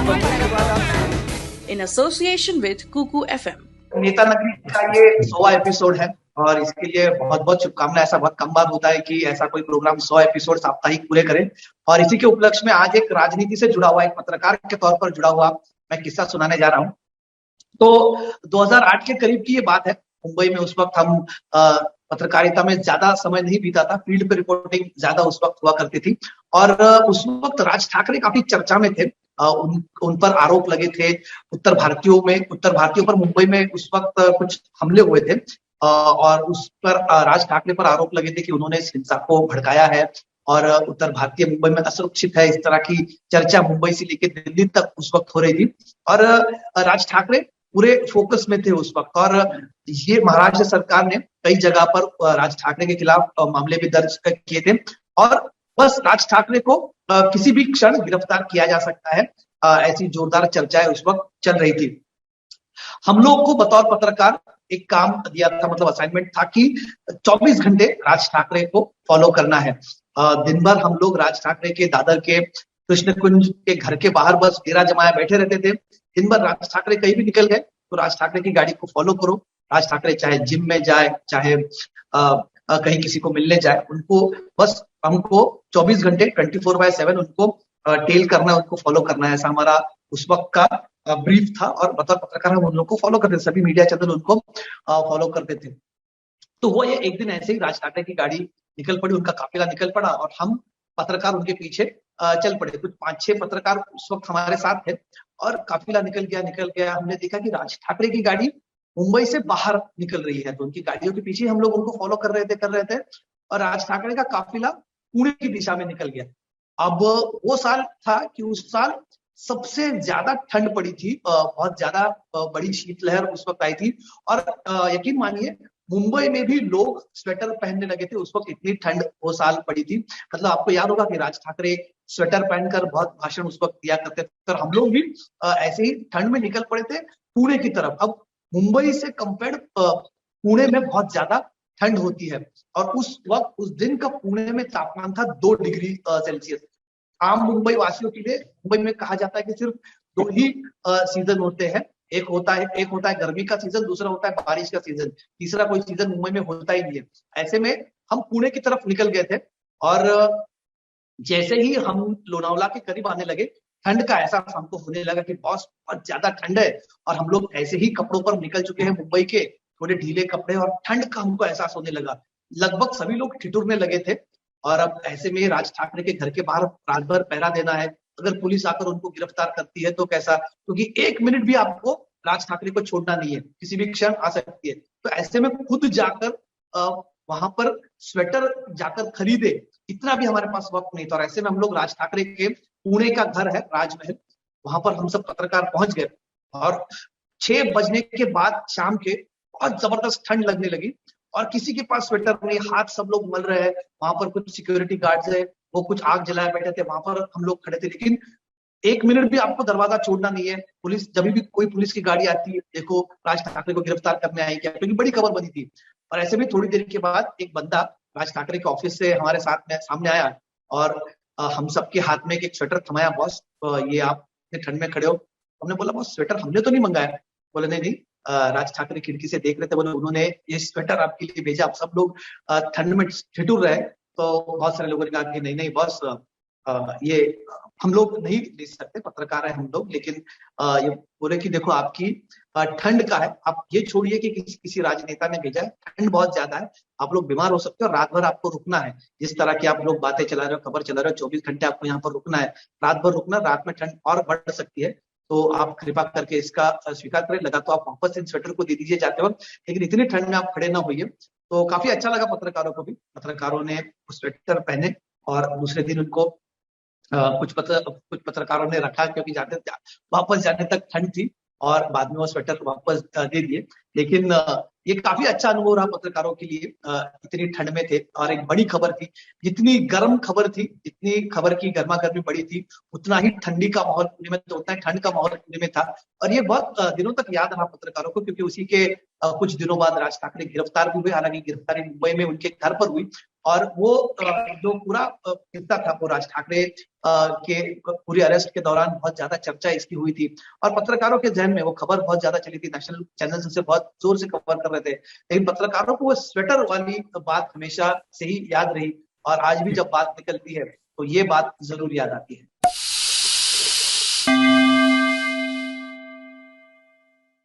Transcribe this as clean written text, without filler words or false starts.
in association with Kuku FM. नेता नगरी का ये 100वां एपिसोड है और इसके लिए बहुत बहुत शुभकामनाएं। ऐसा बहुत कम बार होता है कि ऐसा कोई प्रोग्राम 100 एपिसोड साप्ताहिक पूरे करे और इसी के उपलक्ष्य में आज एक राजनीति से जुड़ा हुआ, एक पत्रकार के तौर पर जुड़ा हुआ मैं किस्सा सुनाने जा रहा हूँ। तो 2008 के करीब की ये बात है। मुंबई में उस वक्त हम पत्रकारिता में ज्यादा समय नहीं बीता था, फील्ड पे रिपोर्टिंग ज्यादा उस वक्त हुआ करती थी और उस वक्त राज ठाकरे काफी चर्चा में थे। उन पर आरोप लगे थे उत्तर भारतीयों पर मुंबई में उस वक्त कुछ हमले हुए थे और उस पर राज ठाकरे पर आरोप लगे थे कि उन्होंने इस हिंसा को भड़काया है और उत्तर भारतीय मुंबई में असुरक्षित है। इस तरह की चर्चा मुंबई से लेकर दिल्ली तक उस वक्त हो रही थी और राज ठाकरे पूरे फोकस में थे उस वक्त। और ये महाराष्ट्र सरकार ने कई जगह पर राज ठाकरे के खिलाफ मामले भी दर्ज किए थे और बस राज ठाकरे को किसी भी क्षण गिरफ्तार किया जा सकता है, ऐसी जोरदार चर्चाएं उस वक्त चल रही थी। हम लोग को बतौर पत्रकार एक काम दिया था, मतलब असाइनमेंट था कि 24 घंटे राज ठाकरे को फॉलो करना है। दिन भर हम लोग राज ठाकरे के दादर के कृष्ण कुंज के घर के बाहर बस डेरा जमाया बैठे रहते थे। दिन भर राज ठाकरे कहीं भी निकल गए तो राज ठाकरे की गाड़ी को फॉलो करो। राज ठाकरे चाहे जिम में जाए, चाहे कहीं किसी को मिलने जाए, उनको बस हमको 24 घंटे 24/7 उनको टेल करना है, उनको फॉलो करना है। ऐसा हमारा उस वक्त का ब्रीफ था और बतौर पत्रकार हम उन लोग को फॉलो करते थे, सभी मीडिया चैनल उनको फॉलो करते थे। तो वो ये एक दिन ऐसे ही राज ठाकरे की गाड़ी निकल पड़ी, उनका काफिला निकल पड़ा और हम पत्रकार उनके पीछे चल पड़े। कुछ 5-6 पत्रकार उस वक्त हमारे साथ थे और काफिला निकल गया। हमने देखा कि राज ठाकरे की गाड़ी मुंबई से बाहर निकल रही है, तो उनकी गाड़ियों के पीछे हम लोग उनको फॉलो कर रहे थे और राज ठाकरे का काफिला पुणे की दिशा में निकल गया। अब वो साल था कि उस साल सबसे ज्यादा ठंड पड़ी थी, बहुत ज्यादा बड़ी शीतलहर उस वक्त आई थी और यकीन मानिए मुंबई में भी लोग स्वेटर पहनने लगे थे। उस वक्त इतनी ठंड वो साल पड़ी थी। मतलब आपको याद होगा कि राज ठाकरे स्वेटर पहनकर बहुत भाषण उस वक्त दिया करते थे और हम लोग भी ऐसे ही ठंड में निकल पड़े थे पुणे की तरफ। अब मुंबई से कंपेयर पुणे में बहुत ज्यादा ठंड होती है और उस वक्त उस दिन का पुणे में तापमान था 2 डिग्री सेल्सियस। आम मुंबई वासियों के लिए मुंबई में कहा जाता है कि सिर्फ 2 ही सीजन होते हैं, एक होता है गर्मी का सीजन, दूसरा होता है बारिश का सीजन, तीसरा कोई सीजन मुंबई में होता ही नहीं है। ऐसे में हम पुणे की तरफ निकल गए थे और जैसे ही हम लोनावला के करीब आने लगे, ठंड का एहसास हमको होने लगा कि बॉस बहुत ज्यादा ठंड है और हम लोग ऐसे ही कपड़ों पर निकल चुके हैं मुंबई के, थोड़े ढीले कपड़े, और ठंड का हमको एहसास होने लगा। लगभग सभी लोग ठिठुरने लगे थे और अब ऐसे में राज ठाकरे के घर के बाहर रात भर पहरा देना है। अगर पुलिस आकर उनको गिरफ्तार करती है तो कैसा, क्योंकि 1 मिनट भी आपको राज ठाकरे को छोड़ना नहीं है, किसी भी क्षण आ सकती है। तो ऐसे में खुद जाकर वहां पर स्वेटर जाकर खरीदे, इतना भी हमारे पास वक्त नहीं था। और ऐसे में हम लोग राज ठाकरे के पुणे का घर है राजमहल, वहां पर हम सब पत्रकार पहुंच गए और 6 बजने के बाद शाम के बहुत जबरदस्त ठंड लगने लगी और किसी के पास स्वेटर नहीं, हाथ सब लोग मल रहे हैं। वहां पर कुछ सिक्योरिटी गार्ड्स है, वो कुछ आग जलाए बैठे थे, वहां पर हम लोग खड़े थे। लेकिन 1 मिनट भी आपको दरवाजा छोड़ना नहीं है। पुलिस, जब भी कोई पुलिस की गाड़ी आती है, देखो राज ठाकरे को गिरफ्तार करने आई क्या, क्योंकि बड़ी खबर बनी थी। और ऐसे में थोड़ी देर के बाद एक बंदा राज ठाकरे के ऑफिस से हमारे साथ में सामने आया और हम सबके हाथ में एक स्वेटर थमाया। बॉस, ये आप ठंड में खड़े हो। हमने बोला बॉस स्वेटर हमने तो नहीं मंगाया। बोले नहीं, राज ठाकरे खिड़की से देख रहे थे, बोले उन्होंने ये स्वेटर आपके लिए भेजा, आप सब लोग ठंड में ठिठुर रहे। तो बहुत सारे लोगों ने कहा कि नहीं बॉस, ये हम लोग नहीं ले सकते, पत्रकार है हम लोग। लेकिन ये बोले कि देखो आपकी ठंड का है, आप ये छोड़िए कि किसी राजनेता ने भेजा है, ठंड बहुत ज्यादा है, आप लोग बीमार हो सकते हो, रात भर आपको रुकना है। जिस तरह की आप लोग बातें चला रहे हो, खबर चला रहे हो, 24 घंटे आपको यहाँ पर रुकना है, रात भर रुकना, रात में ठंड और बढ़ सकती है, तो आप कृपा करके इसका स्वीकार करें। लगा तो आप वापस इन स्वेटर को दे दीजिए जाते वक्त, लेकिन इतनी ठंड में आप खड़े ना होइए। तो काफी अच्छा लगा पत्रकारों को भी, पत्रकारों ने स्वेटर पहने और दूसरे दिन उनको कुछ पत्रकारों ने रखा, क्योंकि वापस जाने तक ठंड थी और बाद में वो स्वेटर वापस दे दिए। लेकिन ये काफी अच्छा अनुभव रहा पत्रकारों के लिए। इतनी ठंड में थे और एक बड़ी खबर थी, जितनी गर्म खबर थी, जितनी खबर की गर्मा गर्मी बड़ी थी, उतना ही ठंडी का माहौल पुणे में, तो उतना ही ठंड का माहौल पुणे में था। और ये बहुत दिनों तक याद रहा पत्रकारों को, क्योंकि उसी के कुछ दिनों बाद राज ठाकरे गिरफ्तार भी हुए। हालांकि गिरफ्तारी मुंबई में उनके घर पर हुई, और वो जो पूरा किस्सा था वो राज ठाकरे के पूरी अरेस्ट के दौरान बहुत ज्यादा चर्चा इसकी हुई थी और पत्रकारों के जहन में वो खबर बहुत ज्यादा चली थी। नेशनल चैनल उसे बहुत जोर से कवर कर रहे थे, लेकिन पत्रकारों को वो स्वेटर वाली बात हमेशा से ही याद रही और आज भी जब बात निकलती है तो ये बात जरूर याद आती है।